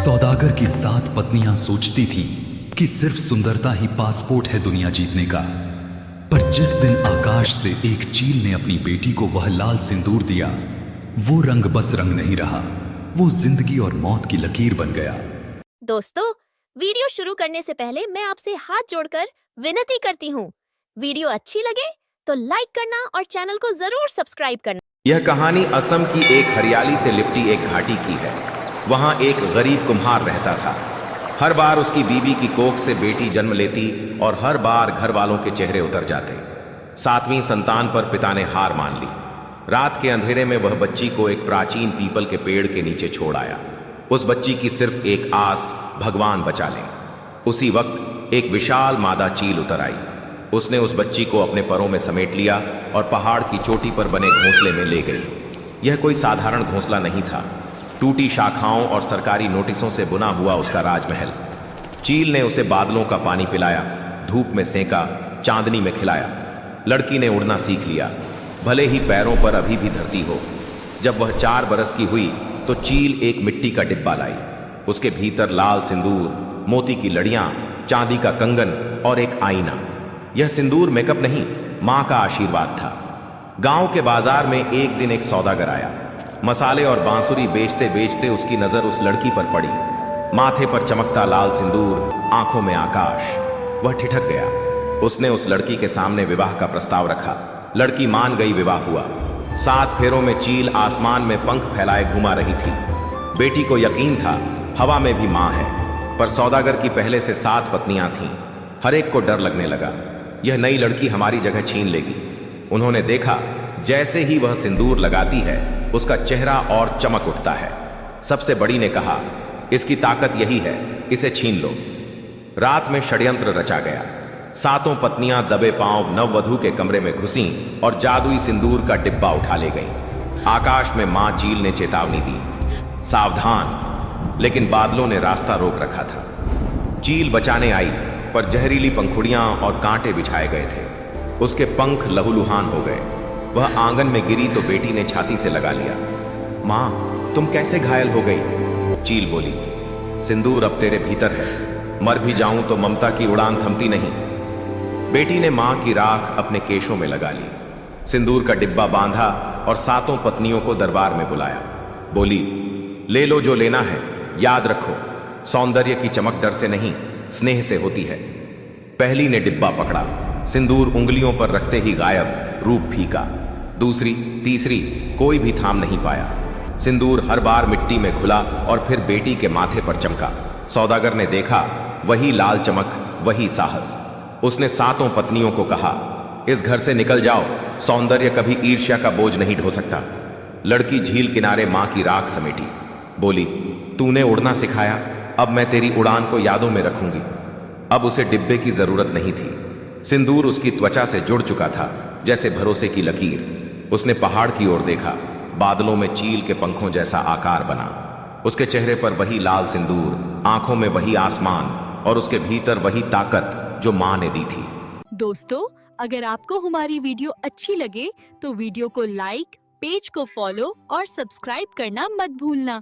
सौदागर की 7 पत्नियां सोचती थीं कि सिर्फ सुंदरता ही पासपोर्ट है दुनिया जीतने का। पर जिस दिन आकाश से एक चील ने अपनी बेटी को वह लाल सिंदूर दिया, वो रंग बस रंग नहीं रहा, वो जिंदगी और मौत की लकीर बन गया। दोस्तों, वीडियो शुरू करने से पहले मैं आपसे हाथ जोड़कर विनती करती हूँ, वीडियो अच्छी लगे तो लाइक करना और चैनल को जरूर सब्सक्राइब करना। यह कहानी असम की एक हरियाली से लिपटी एक घाटी की है। वहां एक गरीब कुम्हार रहता था। हर बार उसकी बीवी की कोख से बेटी जन्म लेती और हर बार घर वालों के चेहरे उतर जाते। 7वीं संतान पर पिता ने हार मान ली। रात के अंधेरे में वह बच्ची को एक प्राचीन पीपल के पेड़ के नीचे छोड़ आया। उस बच्ची की सिर्फ एक आस, भगवान बचा लें। उसी वक्त एक विशाल मादा चील उतर आई। उसने उस बच्ची को अपने परों में समेट लिया और पहाड़ की चोटी पर बने घोंसले में ले गई। यह कोई साधारण घोंसला नहीं था। टूटी शाखाओं और सरकारी नोटिसों से बुना हुआ उसका राजमहल। चील ने उसे बादलों का पानी पिलाया, धूप में सेंका, चांदनी में खिलाया। लड़की ने उड़ना सीख लिया, भले ही पैरों पर अभी भी धरती हो। जब वह 4 बरस की हुई तो चील एक मिट्टी का डिब्बा लाई। उसके भीतर लाल सिंदूर, मोती की लड़ियां, चांदी का कंगन और एक आईना। यह सिंदूर मेकअप नहीं, मां का आशीर्वाद था। गांव के बाजार में एक दिन एक सौदागर आया। मसाले और बांसुरी बेचते बेचते उसकी नजर उस लड़की पर पड़ी। माथे पर चमकता लाल सिंदूर, आंखों में आकाश। वह ठिठक गया। उसने उस लड़की के सामने विवाह का प्रस्ताव रखा। लड़की मान गई, विवाह हुआ। 7 फेरों में चील आसमान में पंख फैलाए घुमा रही थी। बेटी को यकीन था हवा में भी मां है। पर सौदागर की पहले से 7 पत्नियां थीं। हर एक को डर लगने लगा, यह नई लड़की हमारी जगह छीन लेगी। उन्होंने देखा जैसे ही वह सिंदूर लगाती है उसका चेहरा और चमक उठता है। सबसे बड़ी ने कहा, इसकी ताकत यही है, इसे छीन लो। रात में षड्यंत्र रचा गया। 7 पत्नियां दबे पांव नववधू के कमरे में घुसीं और जादुई सिंदूर का डिब्बा उठा ले गईं। आकाश में मां चील ने चेतावनी दी, सावधान, लेकिन बादलों ने रास्ता रोक रखा था। चील बचाने आई, पर जहरीली पंखुड़ियां और कांटे बिछाए गए थे। उसके पंख लहूलुहान हो गए। वह आंगन में गिरी तो बेटी ने छाती से लगा लिया। मां, तुम कैसे घायल हो गई? चील बोली, सिंदूर अब तेरे भीतर है, मर भी जाऊं तो ममता की उड़ान थमती नहीं। बेटी ने मां की राख अपने केशों में लगा ली। सिंदूर का डिब्बा बांधा और 7 पत्नियों को दरबार में बुलाया। बोली, ले लो जो लेना है, याद रखो सौंदर्य की चमक डर से नहीं, स्नेह से होती है। पहली ने डिब्बा पकड़ा, सिंदूर उंगलियों पर रखते ही गायब, रूप फीका। दूसरी, तीसरी, कोई भी थाम नहीं पाया। सिंदूर हर बार मिट्टी में घुला और फिर बेटी के माथे पर चमका। सौदागर ने देखा, वही लाल चमक, वही साहस। उसने 7 पत्नियों को कहा, इस घर से निकल जाओ, सौंदर्य कभी ईर्ष्या का बोझ नहीं ढो सकता। लड़की झील किनारे मां की राख समेटी। बोली, तूने उड़ना सिखाया, अब मैं तेरी उड़ान को यादों में रखूंगी। अब उसे डिब्बे की जरूरत नहीं थी। सिंदूर उसकी त्वचा से जुड़ चुका था, जैसे भरोसे की लकीर। उसने पहाड़ की ओर देखा। बादलों में चील के पंखों जैसा आकार बना। उसके चेहरे पर वही लाल सिंदूर, आंखों में वही आसमान और उसके भीतर वही ताकत जो मां ने दी थी। दोस्तों, अगर आपको हमारी वीडियो अच्छी लगे तो वीडियो को लाइक, पेज को फॉलो और सब्सक्राइब करना मत भूलना।